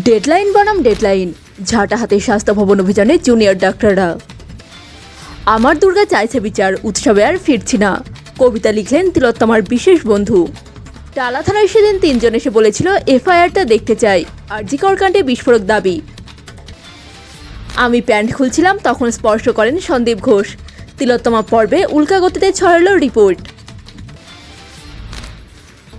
Deadline বনাম deadline, ঝাঁটা হাতে স্বাস্থ্য ভবন অভিযানে জুনিয়র ডাক্তাররা। আমার দুর্গা চাইছে বিচার, উৎসবে আর ফিরছি না, কবিতা লিখলেন তিলোত্তমার বিশেষ বন্ধু। টালা থানায় সেদিন তিনজন এসে বলেছিল এফআইআরটা দেখতে চাই, আরজিকর কাণ্ডে বিস্ফোরক দাবি। আমি প্যান্ট খুলছিলাম, তখন স্পর্শ করেন সন্দীপ ঘোষ। তিলোত্তমা পর্বে উল্কা গতিতে ছড়ালো রিপোর্ট।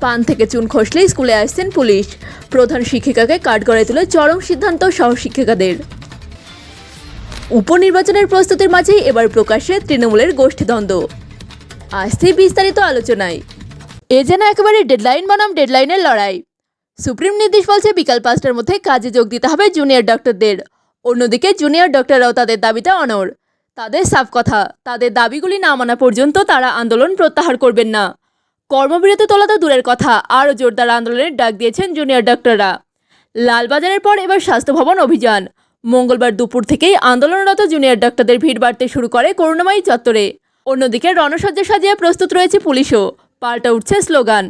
পান থেকে চুন খসলেই স্কুলে আসছেন পুলিশ, প্রধান শিক্ষিকাকে কাঠগড়ায় তুলে চরম সিদ্ধান্ত সহশিক্ষিকাদের। উপনির্বাচনের প্রস্তুতির মাঝেই এবার প্রকাশ্যে তৃণমূলের গোষ্ঠীদ্বন্দ্ব। আসতেই বিস্তারিত আলোচনায়। এ যেন একেবারে ডেডলাইন বনাম ডেডলাইনের লড়াই। সুপ্রিম নির্দেশ বলছে বিকাল 5টার মধ্যে কাজে যোগ দিতে হবে জুনিয়র ডক্টরদের। অন্যদিকে জুনিয়র ডক্টররাও তাদের দাবিতে অনড়। তাদের সাফ কথা, তাদের দাবিগুলি না মানা পর্যন্ত তারা আন্দোলন প্রত্যাহার করবেন না। কর্মবিরতি তোলা তো দূরের কথা, আরও জোরদার আন্দোলনের ডাক দিয়েছেন জুনিয়র ডক্টররা। লালবাজারের পর এবার স্বাস্থ্য ভবন অভিযান। মঙ্গলবার দুপুর থেকেই আন্দোলনরত জুনিয়র ডক্টরদের ভিড় বাড়তে শুরু করে করুণাময়ী চত্বরে। অন্যদিকে রণসজ্জা সাজিয়ে প্রস্তুত রয়েছে পুলিশও, পাল্টা উঠছে স্লোগান।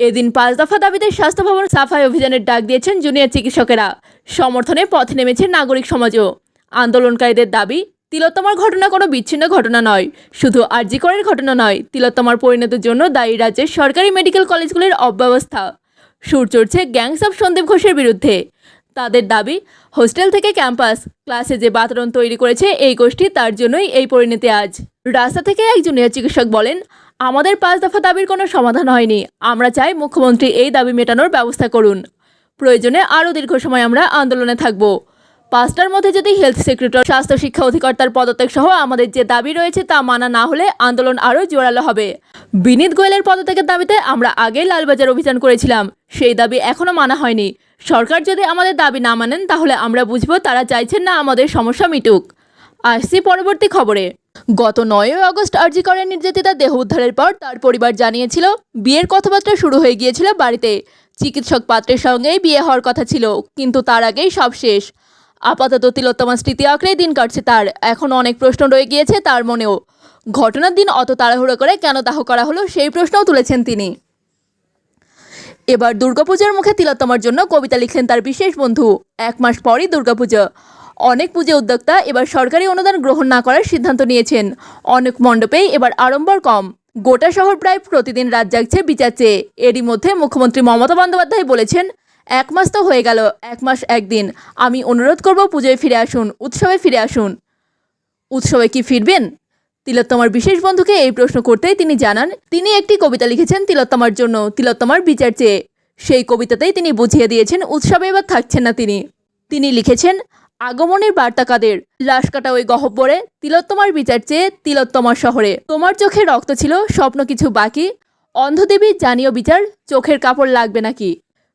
এদিন 5 দফা দাবিতে স্বাস্থ্য ভবন সাফাই অভিযানের ডাক দিয়েছেন জুনিয়র চিকিৎসকেরা। সমর্থনে পথে নেমেছে নাগরিক সমাজও। আন্দোলনকারীদের দাবি, তিলোত্তমার ঘটনা কোনো বিচ্ছিন্ন ঘটনা নয়, শুধু আরজিকরের ঘটনা নয়, তিলোত্তমার পরিণতির জন্য দায়ী রাজ্যের সরকারি মেডিকেল কলেজগুলির অব্যবস্থা। সুর চড়ছে গ্যাংস অফ সন্দীপ ঘোষের বিরুদ্ধে। তাদের দাবি, হোস্টেল থেকে ক্যাম্পাস, ক্লাসে যে বাতাবরণ তৈরি করেছে এই গোষ্ঠী, তার জন্যই এই পরিণতি আজ। রাস্তা থেকে এক জুনিয়র চিকিৎসক বলেন, আমাদের 5 দফা দাবির কোনো সমাধান হয়নি, আমরা চাই মুখ্যমন্ত্রী এই দাবি মেটানোর ব্যবস্থা করুন। প্রয়োজনে আরও দীর্ঘ সময় আমরা আন্দোলনে থাকব। 5টার মধ্যে যদি হেলথ সেক্রেটারি, স্বাস্থ্য শিক্ষা অধিকর্তার পদত্যাগ সহ আমাদের যে দাবি রয়েছে তা মানা না হলে আন্দোলন আরও জোরালো হবে। বিনীত গোয়েলের পদত্যাগের দাবিতে আমরা আগে লালবাজার অভিযান করেছিলাম, সেই দাবি এখনও মানা হয়নি। সরকার যদি আমাদের দাবি না মানেন তাহলে আমরা বুঝব তারা চাইছেন না আমাদের সমস্যা মিটুক। আসছি পরবর্তী খবরে। গত 9ই আগস্ট আরজিকরের নির্যাতিতা দেহ উদ্ধারের পর তার পরিবার জানিয়েছিল বিয়ের কথাবার্তা শুরু হয়ে গিয়েছিল বাড়িতে। চিকিৎসক পাত্রের সঙ্গেই বিয়ে হওয়ার কথা ছিল, কিন্তু তার আগেই সব শেষ। আপাতত তিলোত্তমার স্মৃতি আঁকড়েই দিন কাটছে তার। এখন অনেক প্রশ্ন রয়ে গিয়েছে তার মনেও। ঘটনার দিন অত তাড়াহুড়ো করে কেন দাহ করা হলো সেই প্রশ্নও তুলেছেন তিনি। এবার দুর্গাপূজার মুখে তিলোত্তমার জন্য কবিতা লিখলেন তার বিশেষ বন্ধু। 1 মাস পরই দুর্গাপুজো। অনেক পুজো উদ্যোক্তা এবার সরকারি অনুদান গ্রহণ না করার সিদ্ধান্ত নিয়েছেন। অনেক মণ্ডপেই এবার আড়ম্বর কম। গোটা শহর প্রায় প্রতিদিন রাত জাগছে বিচার চেয়ে। এরই মধ্যে মুখ্যমন্ত্রী মমতা বন্দ্যোপাধ্যায় বলেছেন, 1 মাস তো হয়ে গেল, 1 মাস 1 দিন। আমি অনুরোধ করব পুজোয় ফিরে আসুন, উৎসবে ফিরে আসুন। উৎসবে কি ফিরবেন? তিলোত্তমার বিশেষ বন্ধুকে এই প্রশ্ন করতেই তিনি জানান, তিনি একটি কবিতা লিখেছেন তিলোত্তমার জন্য, তিলোত্তমার বিচার চেয়ে। সেই কবিতাতেই তিনি বুঝিয়ে দিয়েছেন উৎসবে এবার থাকছেন না তিনি। তিনি লিখেছেন, আগমনের বার্তা কাদের, লাশ কাটা ওই গহ্বরে, তিলোত্তমার বিচার চেয়ে তিলোত্তমার শহরে। তোমার চোখে রক্ত ছিল, স্বপ্ন কিছু বাকি, অন্ধদেবী জানিও বিচার, চোখের কাপড় লাগবে নাকি।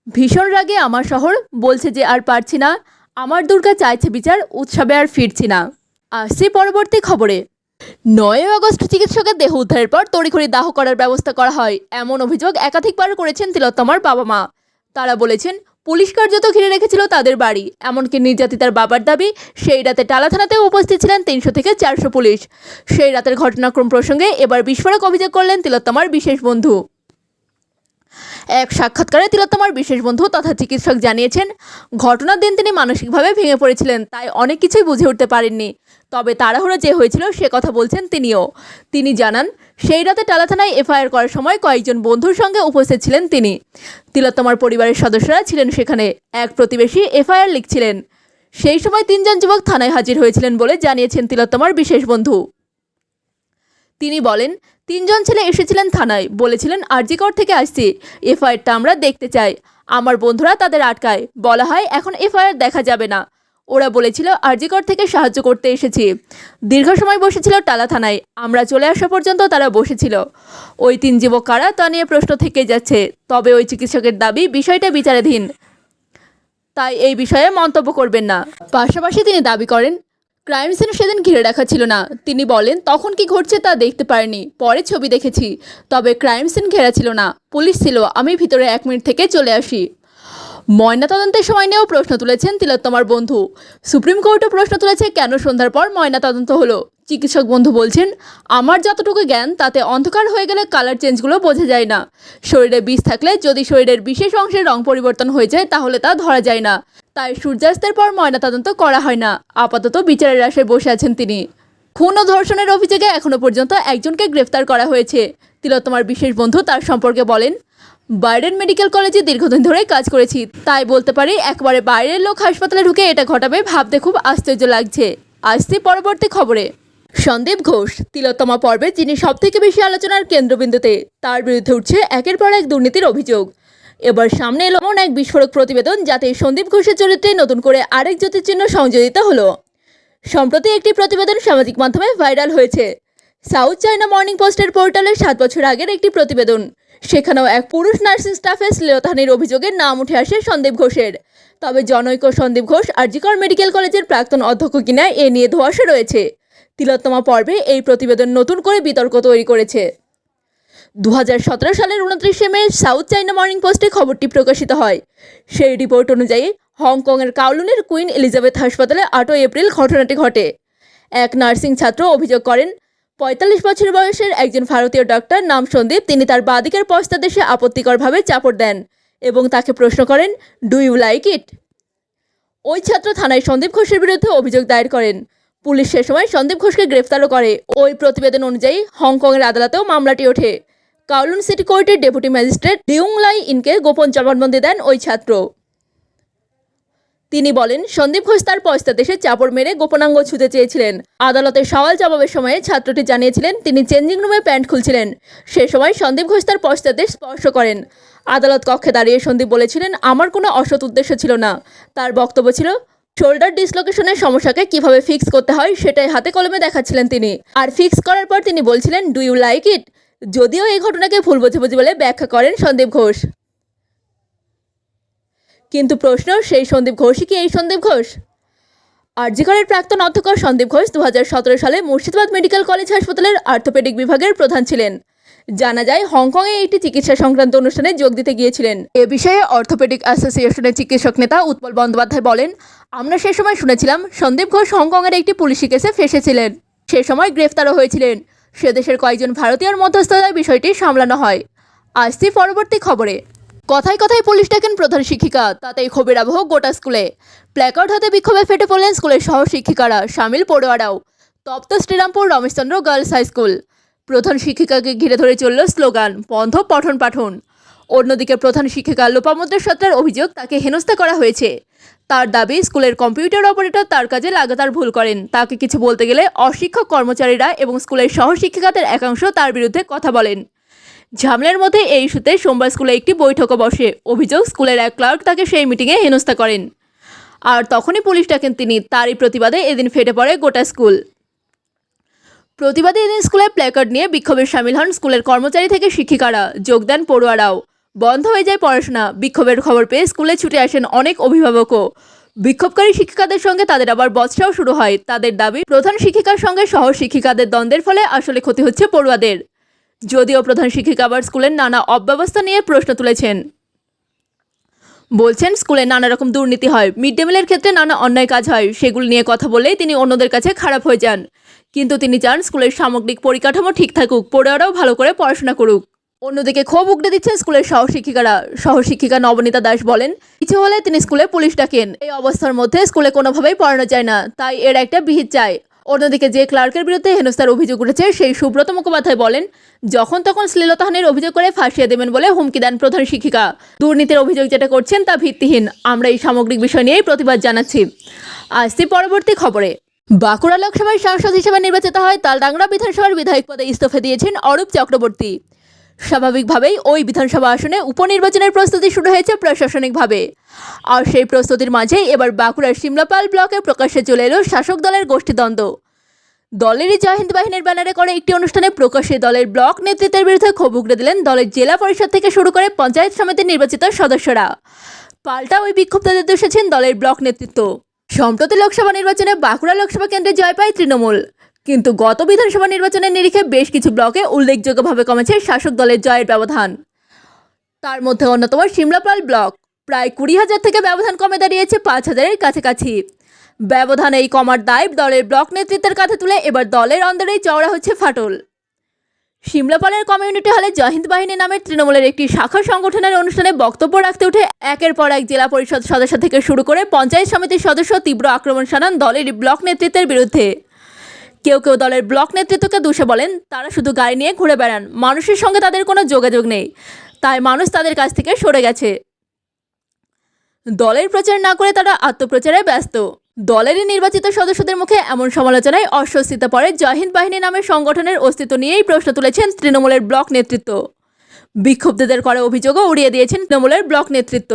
ভীষণ রাগে আমার শহর, বলছে যে আর পারছি না, আমার দুর্গা চাইছে বিচার, উৎসবে আর ফিরছি না। আসছি পরবর্তী খবরে। 9ই আগস্ট চিকিৎসকের দেহ উদ্ধারের পর তড়িঘড়ি দাহ করার ব্যবস্থা করা হয়, এমন অভিযোগ একাধিকবার করেছেন তিলোত্তমার বাবা মা। তারা বলেছেন, পুলিশ কার্যত ঘিরে রেখেছিল তাদের বাড়ি। এমনকি নির্যাতিতার বাবার দাবি, সেই রাতে টালা থানাতেও উপস্থিত ছিলেন 300 থেকে 400 পুলিশ। সেই রাতের ঘটনাক্রম প্রসঙ্গে এবার বিস্ফোরক অভিযোগ করলেন তিলোত্তমার বিশেষ বন্ধু। এক সাক্ষাৎকারে তিলোত্তমার বিশেষ বন্ধু তথা চিকিৎসক জানিয়েছেন, ঘটনার দিন তিনি মানসিকভাবে ভেঙে পড়েছিলেন, তাই অনেক কিছুই বুঝে উঠতে পারেননি। তবে তাড়াহুড়ো যে হয়েছিল সে কথা বলছেন তিনিও। তিনি জানান, সেই রাতে টালা থানায় এফআইআর করার সময় কয়েকজন বন্ধুর সঙ্গে উপস্থিত ছিলেন তিনি। তিলোত্তমার পরিবারের সদস্যরা ছিলেন সেখানে। এক প্রতিবেশী এফআইআর লিখছিলেন। সেই সময় 3 জন যুবক থানায় হাজির হয়েছিলেন বলে জানিয়েছেন তিলোত্তমার বিশেষ বন্ধু। তিনি বলেন, 3 জন ছেলে এসেছিলেন থানায়, বলেছিলেন আরজিকর থেকে আসছি, এফআইআরটা আমরা দেখতে চাই। আমার বন্ধুরা তাদের আটকায়, বলা হয় এখন এফআইআর দেখা যাবে না। ওরা বলেছিল আরজিকর থেকে সাহায্য করতে এসেছি। দীর্ঘ সময় বসেছিল টালা থানায়, আমরা চলে আসা পর্যন্ত তারা বসেছিল। ওই 3 যুবক কারা তা নিয়ে প্রশ্ন থেকে যাচ্ছে। তবে ওই চিকিৎসকের দাবি বিষয়টা বিচারাধীন, তাই এই বিষয়ে মন্তব্য করবেন না। পাশাপাশি তিনি দাবি করেন, ক্রাইম সিন সেদিন ঘিরে রাখা ছিল না। তিনি বলেন, তখন কি ঘটছে তা দেখতে পারিনি, পরে ছবি দেখেছি। তবে ক্রাইম সিন ঘেরা ছিল না, পুলিশ ছিল, আমি ভিতরে 1 মিনিট থেকে চলে আসি। ময়নাতদন্তের সময় নিয়েও প্রশ্ন তুলেছেন তিলোত্তমার বন্ধু। সুপ্রিম কোর্টও প্রশ্ন তুলেছে, কেন সন্ধ্যার পর ময়নাতদন্ত হলো। চিকিৎসক বন্ধু বলছেন, আমার যতটুকু জ্ঞান তাতে অন্ধকার হয়ে গেলে কালার চেঞ্জগুলো বোঝা যায় না। শরীরে বিষ থাকলে যদি শরীরের বিশেষ অংশের রং পরিবর্তন হয়ে যায় তাহলে তা ধরা যায় না। তাই সূর্যাস্তের পর ময়নাতদন্ত করা হয় না। আপাতত বিচারের আশায় বসে আছেন তিনি। খুন ও ধর্ষণের অভিযোগে এখনও পর্যন্ত একজনকে গ্রেফতার করা হয়েছে। তিলোত্তমার বিশেষ বন্ধু তার সম্পর্কে বলেন, বাইডেন মেডিকেল কলেজে দীর্ঘদিন ধরে কাজ করেছি, তাই বলতে পারি একেবারে বাইরের লোক হাসপাতালে ঢুকে এটা ঘটাবে ভাবতে খুব আশ্চর্য লাগছে। আসছি পরবর্তী খবরে। সন্দীপ ঘোষ তিলোত্তমা পর্বে যিনি সবথেকে বেশি আলোচনার কেন্দ্রবিন্দুতে, তার বিরুদ্ধে উঠছে একের পর এক দুর্নীতির অভিযোগ। এবার সামনে এলো এমন এক বিস্ফোরক প্রতিবেদন, যাতে সন্দীপ ঘোষের চরিত্রে নতুন করে আরেক জ্যোতির্চিহ্ন সংযোজিত হলো। সম্প্রতি একটি প্রতিবেদন সামাজিক মাধ্যমে ভাইরাল হয়েছে। সাউথ চায়না মর্নিং পোস্টের পোর্টালে 7 বছর আগের একটি প্রতিবেদন। সেখানেও এক পুরুষ নার্সিং স্টাফের শ্লীলতাহানির অভিযোগের নাম উঠে আসে সন্দীপ ঘোষের। তবে জনৈক সন্দীপ ঘোষ আরজিকর মেডিকেল কলেজের প্রাক্তন অধ্যক্ষ কিনা এ নিয়ে ধোঁয়াশা রয়েছে। তিলোত্তমা পর্বে এই প্রতিবেদন নতুন করে বিতর্ক তৈরি করেছে। 2017 সালের 29শে মে সাউথ চায়না মর্নিং পোস্টে খবরটি প্রকাশিত হয়। সেই রিপোর্ট অনুযায়ী হংকংয়ের কাওলুনের কুইন এলিজাবেথ হাসপাতালে 8 এপ্রিল ঘটনাটি ঘটে। এক নার্সিং ছাত্র অভিযোগ করেন, 45 বছর বয়সের একজন ভারতীয় ডাক্তার নাম সন্দীপ, তিনি তার বাদিকের পশ্চাদেশে আপত্তিকরভাবে চাপড় দেন এবং তাকে প্রশ্ন করেন, ডু ইউ লাইক ইট? ওই ছাত্র থানায় সন্দীপ ঘোষের বিরুদ্ধে অভিযোগ দায়ের করেন। পুলিশ সে সময় সন্দীপ ঘোষকে গ্রেফতারও করে। ওই প্রতিবেদন অনুযায়ী হংকংয়ের আদালতেও মামলাটি ওঠে। কাওলুন সিটি কোর্টের ডেপুটি ম্যাজিস্ট্রেট লিউং লাই ইনকে গোপন জবানবন্দি দেন ওই ছাত্র। তিনি বলেন, সন্দীপ ঘোষ তার পশ্চাদেশে চাপড় মেরে গোপনাঙ্গ ছুঁতে চেয়েছিলেন। আদালতের সওয়াল জবাবের সময়ে ছাত্রটি জানিয়েছিলেন তিনি চেঞ্জিং রুমে প্যান্ট খুলছিলেন। সে সময় সন্দীপ ঘোষ তার পশ্চাদেশ স্পর্শ করেন। আদালত কক্ষে দাঁড়িয়ে সন্দীপ বলেছিলেন, আমার কোনো অসৎ উদ্দেশ্য ছিল না। তার বক্তব্য ছিল, শোল্ডার ডিসলোকেশনের সমস্যাকে কিভাবে ফিক্স করতে হয় সেটাই হাতে কলমে দেখাচ্ছিলেন তিনি। আর ফিক্স করার পর তিনি বলছিলেন, ডু ইউ লাইক ইট? যদিও এই ঘটনাকে ভুল বোঝাবুঝি বলে ব্যাখ্যা করেন সন্দীপ ঘোষ। কিন্তু প্রশ্ন, সেই সন্দীপ ঘোষই কি এই সন্দীপ ঘোষ? আরজিকরের প্রাক্তন অধ্যক্ষ সন্দীপ ঘোষ 2017 সালে মুর্শিদাবাদ মেডিকেল কলেজ হাসপাতালের অর্থোপেডিক বিভাগের প্রধান ছিলেন। জানা যায় হংকংয়ে একটি চিকিৎসা সংক্রান্ত অনুষ্ঠানে যোগ দিতে গিয়েছিলেন। এ বিষয়ে অর্থোপেডিক অ্যাসোসিয়েশনের চিকিৎসক নেতা উৎপল বন্দ্যোপাধ্যায় বলেন, আমরা সে সময় শুনেছিলাম সন্দীপ ঘোষ হংকংয়ের একটি পুলিশি কেসে ফেঁসেছিলেন। সে সময় গ্রেফতারও হয়েছিলেন। সে দেশের কয়েকজন ভারতীয়র মধ্যস্থতায় বিষয়টি সামলানো হয়। আসছি পরবর্তী খবরে। কথায় কথায় পুলিশ ডাকেন প্রধান শিক্ষিকা, তাতেই ক্ষোভের আবহ গোটা স্কুলে। প্ল্যাকার্ড হাতে বিক্ষোভে ফেটে পড়লেন স্কুলের সহ শিক্ষিকারা, সামিল পড়ুয়ারাও। তপ্ত Srirampur Rameshchandra girls high school. প্রধান শিক্ষিকাকে ঘিরে ধরে চলল স্লোগান, বন্ধ পঠন পাঠন। অন্যদিকে প্রধান শিক্ষিকা লোপামুদ্রা সত্রার অভিযোগ, তাকে হেনস্থা করা হয়েছে। তার দাবি, স্কুলের কম্পিউটার অপারেটর তার কাজে লাগাতার ভুল করেন। তাকে কিছু বলতে গেলে অশিক্ষক কর্মচারীরা এবং স্কুলের সহশিক্ষিকাদের একাংশ তার বিরুদ্ধে কথা বলেন। ঝামেলার মধ্যে এই ইস্যুতে সোমবার স্কুলে একটি বৈঠকও বসে। অভিযোগ, স্কুলের এক ক্লার্ক তাকে সেই মিটিংয়ে হেনস্থা করেন। আর তখনই পুলিশ ডাকেন তিনি। তারই প্রতিবাদে এদিন ফেটে পড়ে গোটা স্কুল। প্রতিবাদে এদিন স্কুলে প্ল্যাকার্ড নিয়ে বিক্ষোভে সামিল হন স্কুলের কর্মচারী থেকে শিক্ষিকারা, যোগ দেন পড়ুয়ারাও। বন্ধ হয়ে যায় পড়াশোনা। বিক্ষোভের খবর পেয়ে স্কুলে ছুটে আসেন অনেক অভিভাবকও। বিক্ষোভকারী শিক্ষিকাদের সঙ্গে তাদের আবার বচসাও শুরু হয়। তাদের দাবি, প্রধান শিক্ষিকার সঙ্গে সহ শিক্ষিকাদের দ্বন্দ্বের ফলে আসলে ক্ষতি হচ্ছে পড়ুয়াদের। যদিও প্রধান শিক্ষিকা আবার স্কুলের নানা অব্যবস্থা নিয়ে প্রশ্ন তুলেছেন। বলছেন, স্কুলে নানা রকম দুর্নীতি হয়, মিড ডে মিলের ক্ষেত্রে নানা অন্যায় কাজ হয়, সেগুলি নিয়ে কথা বললেই তিনি অন্যদের কাছে খারাপ হয়ে যান। কিন্তু তিনি চান স্কুলের সামগ্রিক পরিকাঠামো ঠিক থাকুক, পড়ুয়ারাও ভালো করে পড়াশোনা করুক। অন্যদিকে ক্ষোভ উগড়ে দিচ্ছেন স্কুলের সহশিক্ষিকারা। সহশিক্ষিকা নবনীতা দাস বলেন, কিছু হলে তিনি স্কুলে পুলিশ ডাকেন। এই অবস্থার মধ্যে স্কুলে কোনোভাবেই পড়ানো যায় না, তাই এর একটা বিহিত চাই। অন্যদিকে যে ক্লার্কের বিরুদ্ধে হেনস্থার অভিযোগ উঠেছে সেই সুব্রত মুখোপাধ্যায় বলেন, যখন তখন শ্লীলতাহানির অভিযোগ করে ফাঁসিয়ে দেবেন বলে হুমকি দেন প্রধান শিক্ষিকা। দুর্নীতির অভিযোগ যেটা করছেন তা ভিত্তিহীন। আমরা এই সামগ্রিক বিষয় নিয়েই প্রতিবাদ জানাচ্ছি। আসছি পরবর্তী খবরে। বাঁকুড়া লোকসভায় সাংসদ হিসেবে নির্বাচিত হয় তালডাংরা বিধানসভার বিধায়ক পদে ইস্তফা দিয়েছেন অরূপ চক্রবর্তী। স্বাভাবিকভাবেই ওই বিধানসভা আসনে উপনির্বাচনের প্রস্তুতি শুরু হয়েছে প্রশাসনিকভাবে। আর সেই প্রস্তুতির মাঝেই এবার বাঁকুড়ার সিমলাপাল ব্লকে প্রকাশ্যে চলে এলো শাসক দলের গোষ্ঠীদ্বন্দ্ব। দলেরই জয় হিন্দ বাহিনীর ব্যানারে করে একটি অনুষ্ঠানে প্রকাশ্যে দলের ব্লক নেতৃত্বের বিরুদ্ধে ক্ষোভ উগড়ে দিলেন দলের জেলা পরিষদ থেকে শুরু করে পঞ্চায়েত সমিতির নির্বাচিত সদস্যরা। পাল্টা ওই বিক্ষুব্ধদের দোষেছেন দলের ব্লক নেতৃত্ব। সম্প্রতি লোকসভা নির্বাচনে বাঁকুড়া লোকসভা কেন্দ্রে জয় পায় তৃণমূল, কিন্তু গত বিধানসভা নির্বাচনের নিরিখে বেশ কিছু ব্লকে উল্লেখযোগ্যভাবে কমেছে শাসক দলের জয়ের ব্যবধান। তার মধ্যে অন্যতম সিমলাপাল ব্লক। প্রায় 20,000 থেকে ব্যবধান কমে দাঁড়িয়েছে 5,000-এর কাছাকাছি। ব্যবধান এই কমার দায় দলের ব্লক নেতৃত্বের কাঁধে তুলে এবার দলের অন্দরেই চওড়া হচ্ছে ফাটল। সিমলাপালের কমিউনিটি হলে জয়হিন্দ বাহিনী নামের তৃণমূলের একটি শাখা সংগঠনের অনুষ্ঠানে বক্তব্য রাখতে উঠে একের পর এক জেলা পরিষদ সদস্য থেকে শুরু করে পঞ্চায়েত সমিতির সদস্য তীব্র আক্রমণ শানান দলের ব্লক নেতৃত্বের বিরুদ্ধে। কেউ কেউ দলের ব্লক নেতৃত্বকে দোষে বলেন তারা শুধু গাড়ি নিয়ে ঘুরে বেড়ান, মানুষের সঙ্গে তাদের কোনো যোগাযোগ নেই, তাই মানুষ তাদের কাছ থেকে সরে গেছে। দলের প্রচার না করে তারা আত্মপ্রচারে ব্যস্ত। দলেরই নির্বাচিত সদস্যদের মুখে এমন সমালোচনায় অস্বস্তিতে পড়ে জয়হিন্দ বাহিনী নামের সংগঠনের অস্তিত্ব নিয়েই প্রশ্ন তুলেছেন তৃণমূলের ব্লক নেতৃত্ব। বিক্ষুব্ধদের করা অভিযোগও উড়িয়ে দিয়েছেন তৃণমূলের ব্লক নেতৃত্ব।